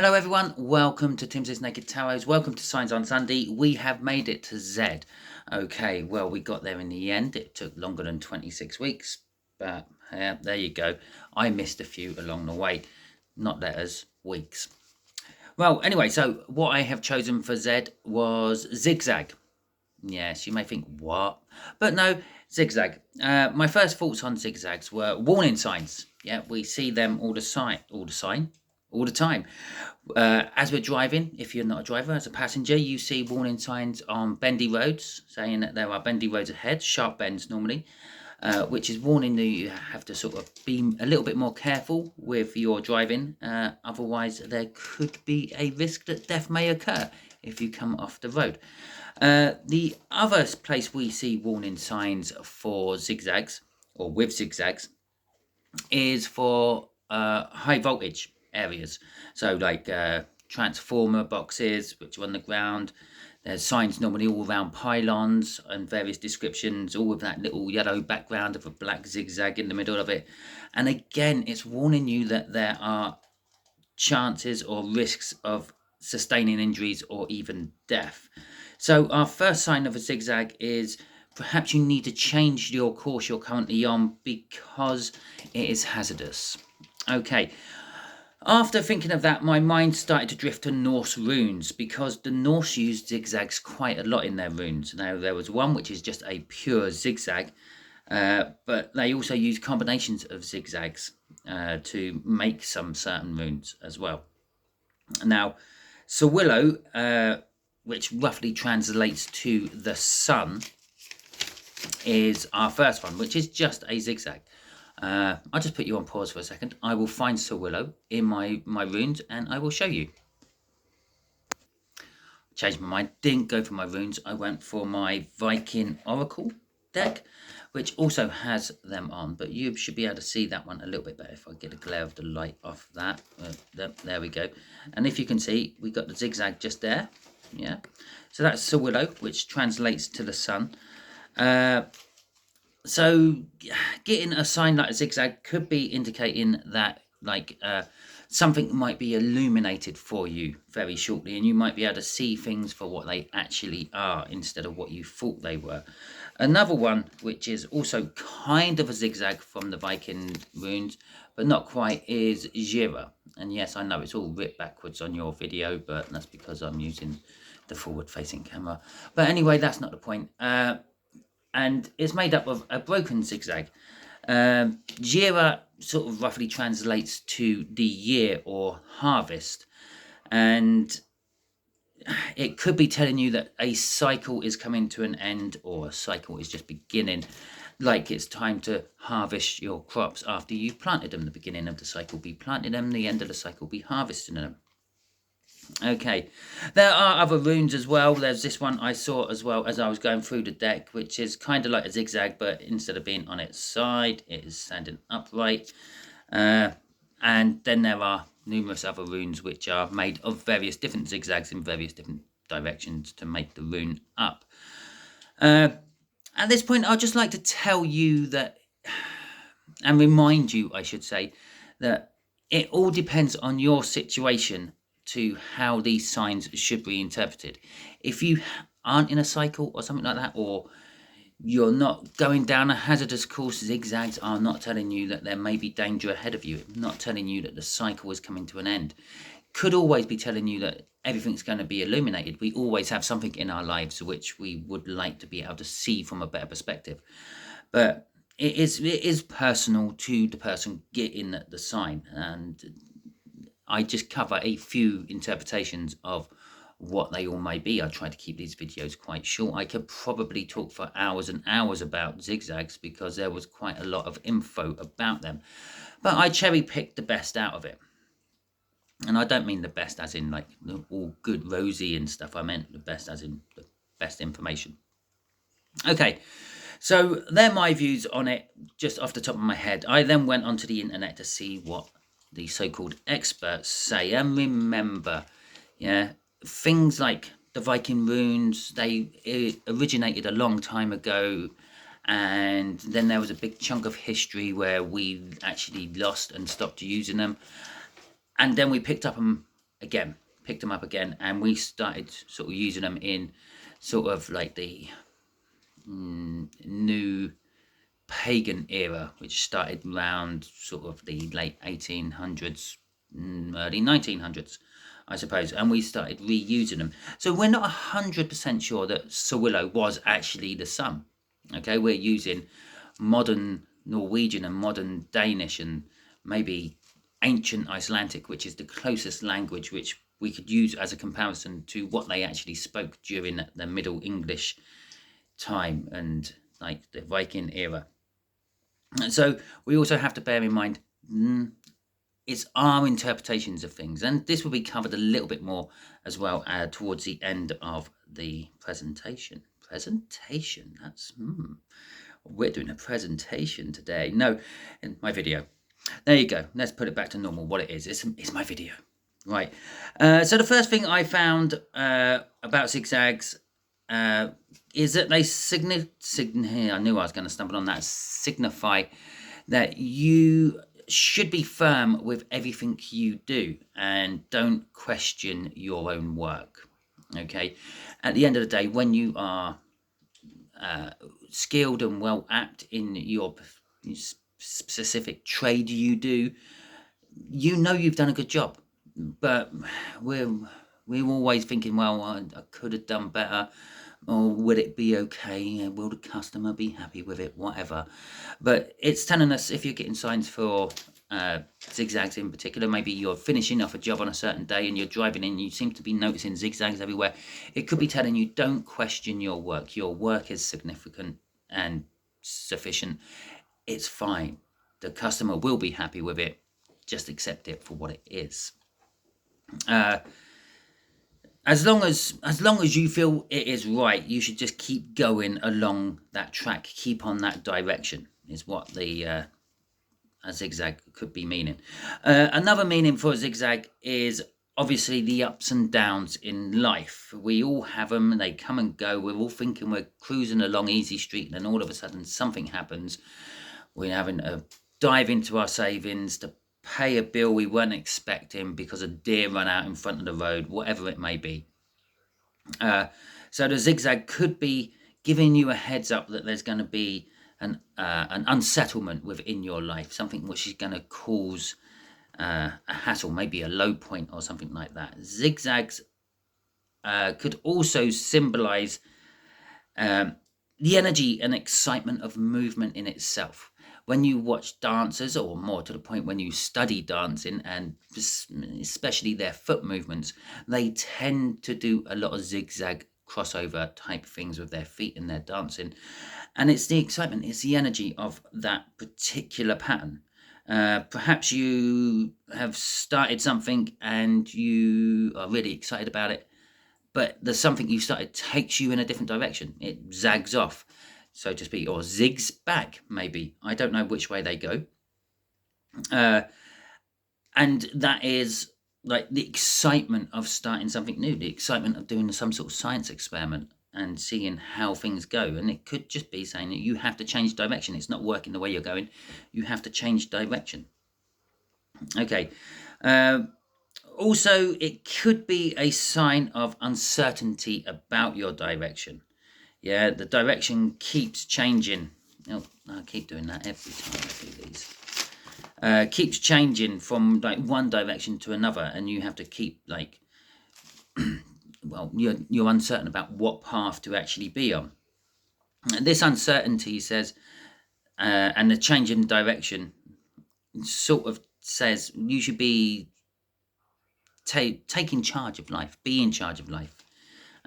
Hello everyone, welcome to Timsy Naked Tarot. Welcome to Signs on Sunday. We have made it to Z. Okay, well we got there in the end. It took longer than 26 weeks, but there you go. I missed a few along the way, not letters, weeks. Well, anyway, so what I have chosen for Z was ZigZag. Yes, you may think, what? But no, ZigZag. My first thoughts on ZigZags were warning signs. Yeah, we see them all the time. As we're driving, if you're not a driver, as a passenger, you see warning signs on bendy roads saying that there are bendy roads ahead, sharp bends normally, which is warning that you have to sort of be a little bit more careful with your driving. Otherwise, there could be a risk that death may occur if you come off the road. The other place we see warning signs for zigzags, or with zigzags, is for high voltage areas. So like transformer boxes which are on the ground. There's signs normally all around pylons and various descriptions, all with that little yellow background of a black zigzag in the middle of it. And again, it's warning you that there are chances or risks of sustaining injuries or even death. So our first sign of a zigzag is perhaps you need to change your course you're currently on because it is hazardous. Okay, after thinking of that, my mind started to drift to Norse runes because the Norse used zigzags quite a lot in their runes. Now, there was one which is just a pure zigzag, but they also use combinations of zigzags to make some certain runes as well. Now, Sawillow, which roughly translates to the sun, is our first one, which is just a zigzag. I'll just put you on pause for a second. I will find Sawillow in my runes and I will show you. Changed my mind, didn't go for my runes. I went for my Viking Oracle deck, which also has them on, but you should be able to see that one a little bit better if I get a glare of the light off that. There we go. And if you can see, we got the zigzag just there. Yeah, so that's Sawillow, which translates to the sun. So getting a sign like a zigzag could be indicating that something might be illuminated for you very shortly, and you might be able to see things for what they actually are instead of what you thought they were. Another one, which is also kind of a zigzag from the Viking runes, but not quite, is Jira. And yes, I know it's all ripped backwards on your video, but that's because I'm using the forward-facing camera. But anyway, that's not the point. And it's made up of a broken zigzag. Jira sort of roughly translates to the year or harvest, and it could be telling you that a cycle is coming to an end or a cycle is just beginning, like it's time to harvest your crops after you've planted them. The beginning of the cycle be planting them, the end of the cycle be harvesting them. Okay, there are other runes as well. There's this one I saw as well as I was going through the deck, which is kind of like a zigzag, but instead of being on its side, it is standing upright. And then there are numerous other runes which are made of various different zigzags in various different directions to make the rune up. At this point, I'd just like to tell you that, and remind you, I should say, that it all depends on your situation to how these signs should be interpreted. If you aren't in a cycle or something like that, or you're not going down a hazardous course, zigzags are not telling you that there may be danger ahead of you, not telling you that the cycle is coming to an end. Could always be telling you that everything's going to be illuminated. We always have something in our lives which we would like to be able to see from a better perspective. But it is personal to the person getting the sign, and I just cover a few interpretations of what they all may be. I try to keep these videos quite short. I could probably talk for hours and hours about zigzags because there was quite a lot of info about them. But I cherry-picked the best out of it. And I don't mean the best as in like all good rosy and stuff. I meant the best as in the best information. Okay, so they're my views on it just off the top of my head. I then went onto the internet to see what the so-called experts say, and remember, yeah, things like the Viking runes, they originated a long time ago, and then there was a big chunk of history where we actually lost and stopped using them, and then we picked up them again, picked them up again, and we started sort of using them in sort of like the new pagan era, which started around sort of the late 1800s, early 1900s, I suppose, and we started reusing them. So we're not 100% sure that Sawillow was actually the sun. Okay, we're using modern Norwegian and modern Danish and maybe ancient Icelandic, which is the closest language which we could use as a comparison to what they actually spoke during the Middle English time and like the Viking era. And so we also have to bear in mind it's our interpretations of things, and this will be covered a little bit more as well towards the end of the presentation. That's we're doing a presentation today. No, in my video. There you go. Let's put it back to normal. What it is, it's my video. Right. So the first thing I found about zigzags is that they I knew I was going to stumble on that. Signify that you should be firm with everything you do and don't question your own work. Okay. At the end of the day, when you are skilled and well apt in your specific trade you do, you know you've done a good job. But we're always thinking, well, I could have done better, or will it be okay? Will the customer be happy with it? Whatever. But it's telling us, if you're getting signs for zigzags in particular, maybe you're finishing off a job on a certain day and you're driving in, you seem to be noticing zigzags everywhere. It could be telling you, don't question your work. Your work is significant and sufficient. It's fine. The customer will be happy with it. Just accept it for what it is. As long as you feel it is right, you should just keep going along that track. Keep on that direction is what the a zigzag could be meaning. Another meaning for a zigzag is obviously the ups and downs in life. We all have them. They come and go. We're all thinking we're cruising along easy street, and then all of a sudden something happens. We're having to dive into our savings to pay a bill we weren't expecting because a deer ran out in front of the road, whatever it may be. So the zigzag could be giving you a heads up that there's going to be an unsettlement within your life, something which is going to cause a hassle, maybe a low point or something like that. Zigzags could also symbolize the energy and excitement of movement in itself. When you watch dancers, or more to the point, when you study dancing, and especially their foot movements, they tend to do a lot of zigzag crossover type things with their feet in their dancing. And it's the excitement, it's the energy of that particular pattern. Perhaps you have started something and you are really excited about it, but there's something you started takes you in a different direction. It zags off, so to speak, or zigs back, maybe. I don't know which way they go. And that is like the excitement of starting something new, the excitement of doing some sort of science experiment and seeing how things go. And it could just be saying that you have to change direction. It's not working the way you're going. You have to change direction. Okay. Also, it could be a sign of uncertainty about your direction. Yeah, the direction keeps changing. Oh, I keep doing that every time I do these. Keeps changing from like one direction to another, and you have to keep like, well, you're uncertain about what path to actually be on. And this uncertainty says, and the change in direction sort of says you should be taking charge of life, be in charge of life.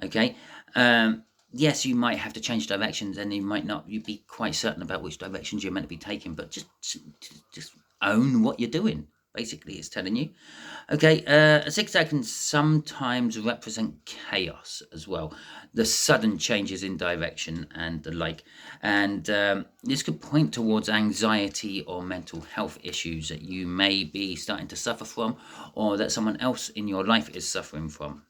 Okay. Yes, you might have to change directions, and you might not. You'd be quite certain about which directions you're meant to be taking, but just own what you're doing. Basically, it's telling you. Okay, a zigzag can sometimes represent chaos as well, the sudden changes in direction and the like. And this could point towards anxiety or mental health issues that you may be starting to suffer from, or that someone else in your life is suffering from.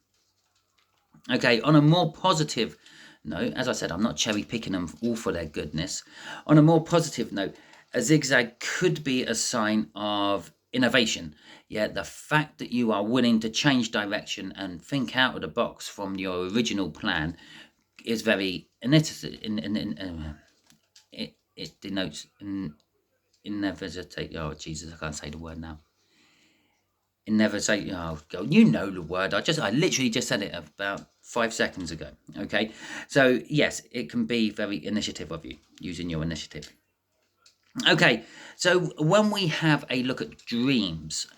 Okay, on a more positive note, as I said, I'm not cherry picking them all for their goodness. On a more positive note, a zigzag could be a sign of innovation. Yeah, the fact that you are willing to change direction and think out of the box from your original plan is very it denotes inevitability. Oh Jesus, I can't say the word now. Inevitability. Oh God, you know the word. I literally just said it about 5 seconds ago. Okay, so yes, it can be very initiative of you using your initiative. Okay, so when we have a look at dreams,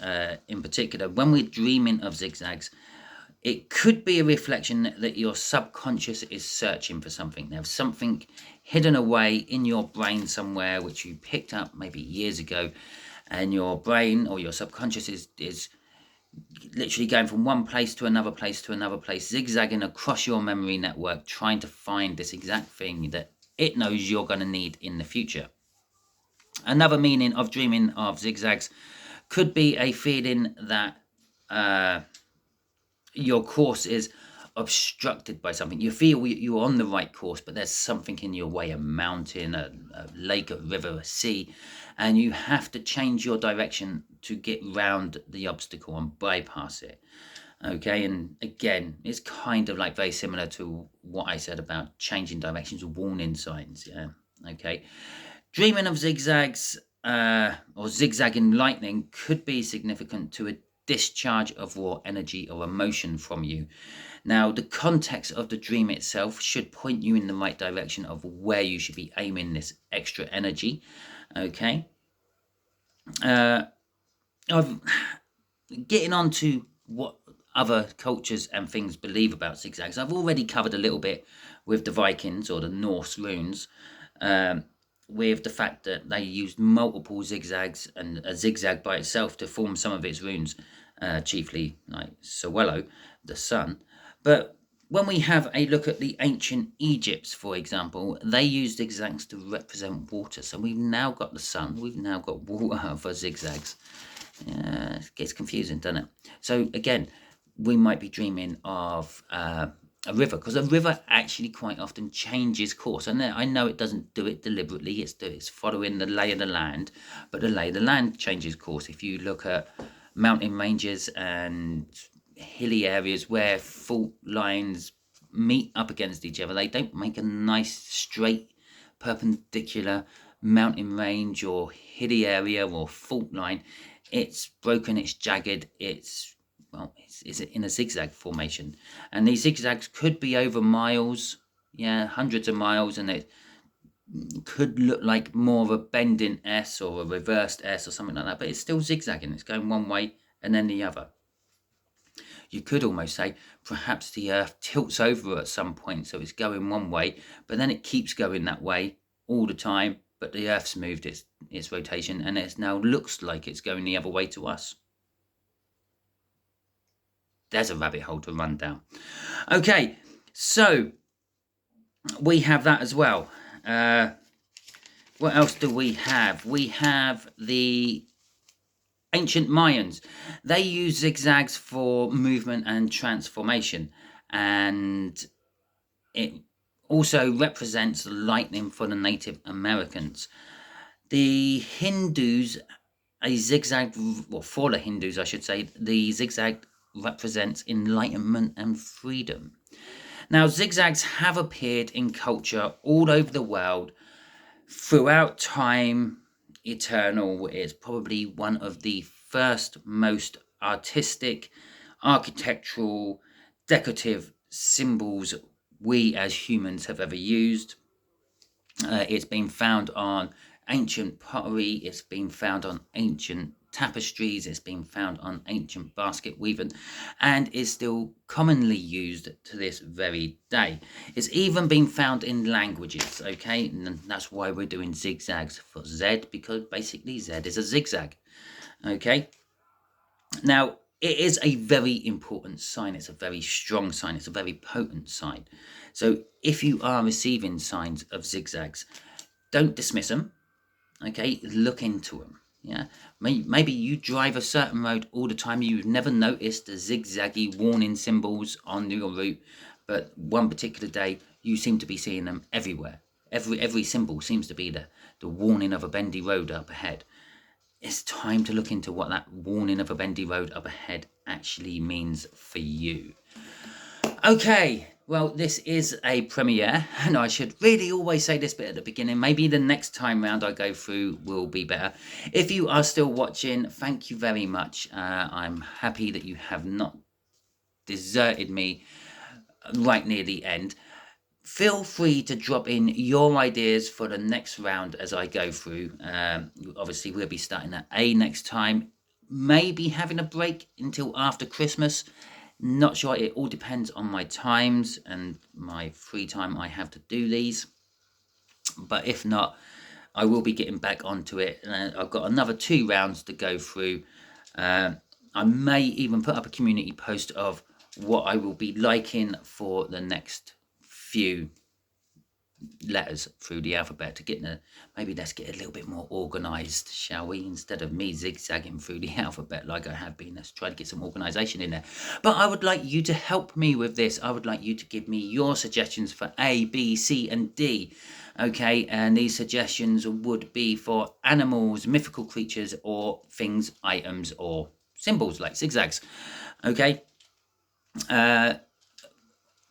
in particular, when we're dreaming of zigzags, it could be a reflection that your subconscious is searching for something. There's something hidden away in your brain somewhere which you picked up maybe years ago, and your brain or your subconscious is literally going from one place to another place to another place, zigzagging across your memory network, trying to find this exact thing that it knows you're going to need in the future. Another meaning of dreaming of zigzags could be a feeling that your course is obstructed by something. You feel you're on the right course, but there's something in your way, a mountain, a lake, a river, a sea, and you have to change your direction to get round the obstacle and bypass it. Okay, and again, it's kind of like very similar to what I said about changing directions, warning signs. Yeah, okay. Dreaming of zigzags or zigzagging lightning could be significant to a discharge of raw energy or emotion from you. Now, the context of the dream itself should point you in the right direction of where you should be aiming this extra energy. Okay. Getting on to what other cultures and things believe about zigzags. I've already covered a little bit with the Vikings or the Norse runes. With the fact that they used multiple zigzags and a zigzag by itself to form some of its runes, chiefly like Sawello, the sun. But when we have a look at the ancient Egypts, for example, they used zigzags to represent water. So we've now got the sun, we've now got water for zigzags. It gets confusing, doesn't it? So again, we might be dreaming of a river, because a river actually quite often changes course. And I know it doesn't do it deliberately, it's following the lay of the land, but the lay of the land changes course. If you look at mountain ranges and hilly areas where fault lines meet up against each other, they don't make a nice straight perpendicular mountain range or hilly area or fault line. It's broken, it's jagged, it's in a zigzag formation, and these zigzags could be over miles, hundreds of miles, and it could look like more of a bending S or a reversed S or something like that, but it's still zigzagging. It's going one way and then the other. You could almost say perhaps the earth tilts over at some point, so it's going one way, but then it keeps going that way all the time, but the earth's moved its rotation, and it now looks like it's going the other way to us. There's a rabbit hole to run down. Okay, so we have that as well. What else do we have? We have the ancient Mayans. They use zigzags for movement and transformation, and it also represents lightning for the Native Americans. The Hindus, a zigzag, well, for the Hindus, I should say, the zigzag represents enlightenment and freedom. Now, zigzags have appeared in culture all over the world throughout time eternal. It's probably one of the first most artistic, architectural, decorative symbols we as humans have ever used. It's been found on ancient pottery, it's been found on ancient tapestries, it's been found on ancient basket weaving, and is still commonly used to this very day. It's even been found in languages, okay, and that's why we're doing zigzags for Z, because basically Z is a zigzag. Okay, now it is a very important sign, it's a very strong sign, it's a very potent sign. So if you are receiving signs of zigzags, don't dismiss them. Okay, look into them. Yeah, maybe you drive a certain road all the time, you've never noticed the zigzaggy warning symbols on your route, but one particular day you seem to be seeing them everywhere. Every symbol seems to be the warning of a bendy road up ahead. it's time to look into what that warning of a bendy road up ahead actually means for you. Okay, well, this is a premiere, and I should really always say this bit at the beginning. Maybe the next time round I go through will be better. If you are still watching, thank you very much. I'm happy that you have not deserted me right near the end. Feel free to drop in your ideas for the next round as I go through. Obviously, we'll be starting at A next time. Maybe having a break until after Christmas. Not sure. It all depends on my times and my free time I have to do these. But if not, I will be getting back onto it. I've got another 2 rounds to go through. I may even put up a community post of what I will be liking for the next few letters through the alphabet to get maybe let's get a little bit more organized, shall we, instead of me zigzagging through the alphabet like I have been. Let's try to get some organization in there. But I would like you to help me with this. I would like you to give me your suggestions for A, B, C and D. Okay, and these suggestions would be for animals, mythical creatures, or things, items, or symbols like zigzags. Okay.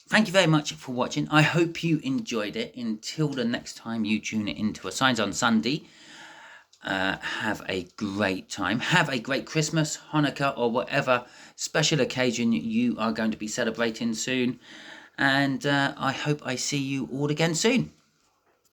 Thank you very much for watching. I hope you enjoyed it. Until the next time you tune it into a Signs on Sunday, have a great time. Have a great Christmas, Hanukkah, or whatever special occasion you are going to be celebrating soon. And I hope I see you all again soon.